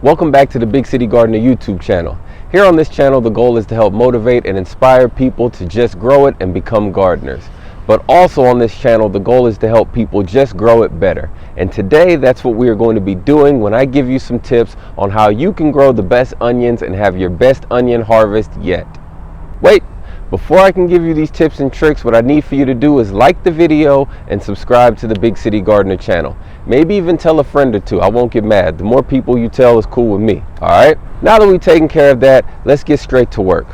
Welcome back to the Big City Gardener YouTube channel. Here on this channel, the goal is to help motivate and inspire people to just grow it and become gardeners. But also on this channel, the goal is to help people just grow it better. And today, that's what we are going to be doing when I give you some tips on how you can grow the best onions and have your best onion harvest yet. Wait, before I can give you these tips and tricks, what I need for you to do is like the video and subscribe to the Big City Gardener channel. Maybe even tell a friend or two. I won't get mad. The more people you tell is cool with me. All right? Now that we've taken care of that, let's get straight to work.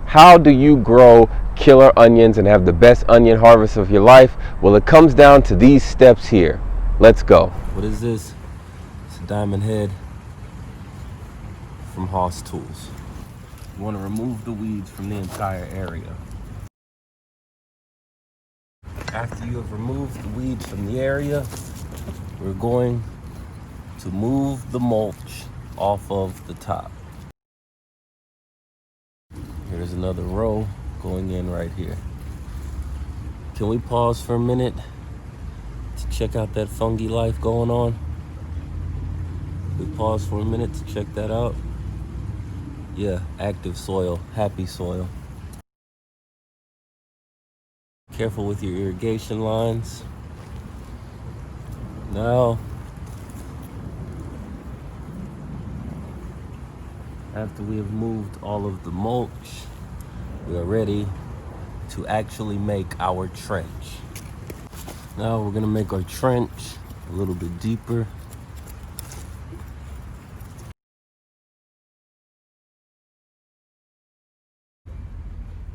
How do you grow killer onions and have the best onion harvest of your life? Well, it comes down to these steps here. Let's go. What is this? It's a diamond head from Hoss Tools. You want to remove the weeds from the entire area. After you have removed the weeds from the area, we're going to move the mulch off of the top. Here's another row going in right here. Can we pause for a minute to check out that fungi life going on? We pause for a minute to check that out. Yeah, active soil, happy soil. Careful with your irrigation lines. Now, after we have moved all of the mulch, we are ready to actually make our trench. Now we're gonna make our trench a little bit deeper.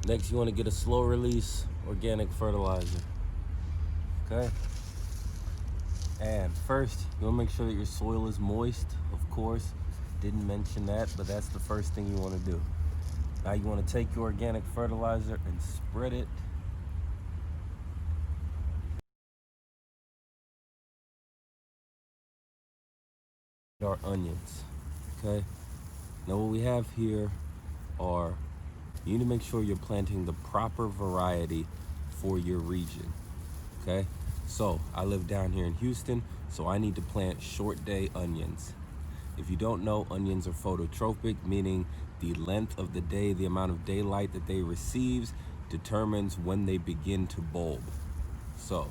Next, you want to get a slow release organic fertilizer. Okay? And first, you want to make sure that your soil is moist, of course. Didn't mention that, but that's the first thing you want to do. Now you want to take your organic fertilizer and spread it our onions. Okay? Now what we have here are, you need to make sure you're planting the proper variety for your region. Okay? So I live down here in Houston, so I need to plant short day onions. If you don't know, onions are phototropic, meaning the length of the day, the amount of daylight that they receive determines when they begin to bulb. So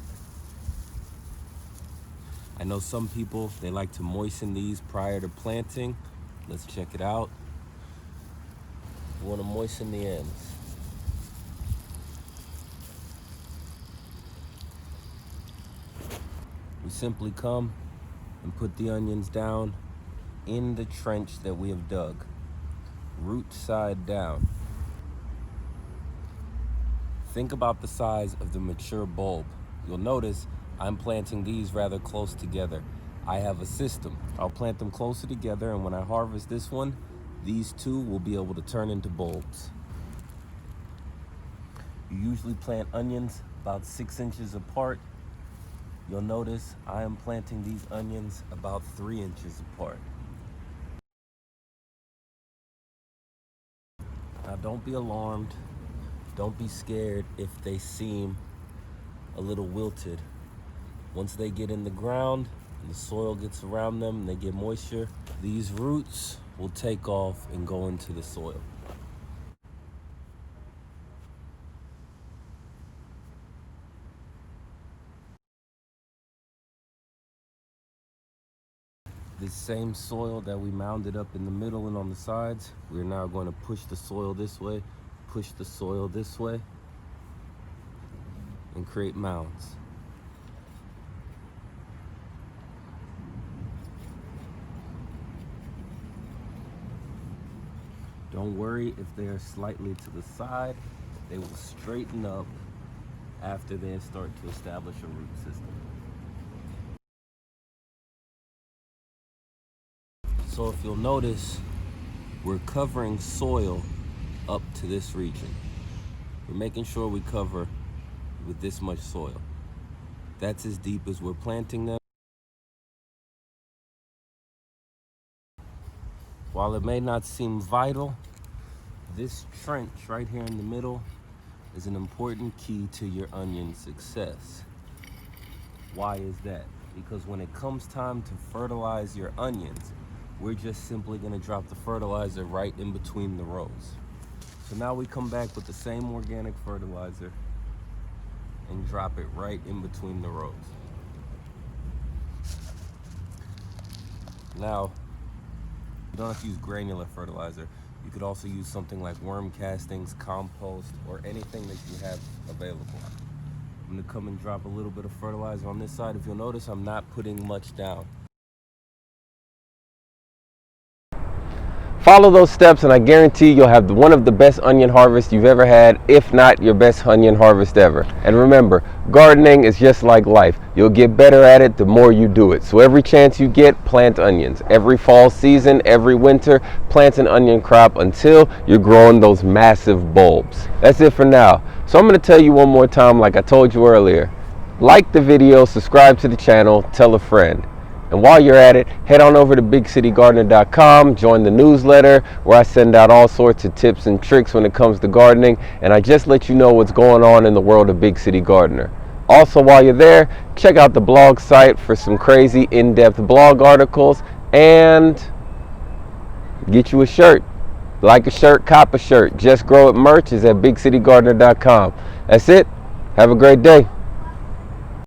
I know some people, they like to moisten these prior to planting. Let's check it out. You want to moisten the ends. We simply come and put the onions down in the trench that we have dug, root side down. Think about the size of the mature bulb. You'll notice I'm planting these rather close together. I have a system. I'll plant them closer together, and when I harvest this one, these two will be able to turn into bulbs. You usually plant onions about 6 inches apart. You'll notice I am planting these onions about 3 inches apart. Now don't be alarmed. Don't be scared if they seem a little wilted. Once they get in the ground and the soil gets around them and they get moisture, these roots will take off and go into the soil. This same soil that we mounded up in the middle and on the sides, we're now going to push the soil this way, push the soil this way, and create mounds. Don't worry if they are slightly to the side. They will straighten up after they start to establish a root system. So if you'll notice, we're covering soil up to this region. We're making sure we cover with this much soil. That's as deep as we're planting them. While it may not seem vital, this trench right here in the middle is an important key to your onion success. Why is that? Because when it comes time to fertilize your onions, we're just simply going to drop the fertilizer right in between the rows. So now we come back with the same organic fertilizer and drop it right in between the rows. Now, you don't have to use granular fertilizer. You could also use something like worm castings, compost, or anything that you have available. I'm going to come and drop a little bit of fertilizer on this side. If you'll notice, I'm not putting much down. Follow those steps and I guarantee you'll have one of the best onion harvests you've ever had, if not your best onion harvest ever. And remember, gardening is just like life. You'll get better at it the more you do it. So every chance you get, plant onions. Every fall season, every winter, plant an onion crop until you're growing those massive bulbs. That's it for now. So I'm going to tell you one more time, like I told you earlier. Like the video, subscribe to the channel, tell a friend. And while you're at it, head on over to BigCityGardener.com, join the newsletter where I send out all sorts of tips and tricks when it comes to gardening, and I just let you know what's going on in the world of Big City Gardener. Also, while you're there, check out the blog site for some crazy in-depth blog articles and get you a shirt. Like a shirt, cop a shirt. Just Grow It merch is at BigCityGardener.com. That's it. Have a great day.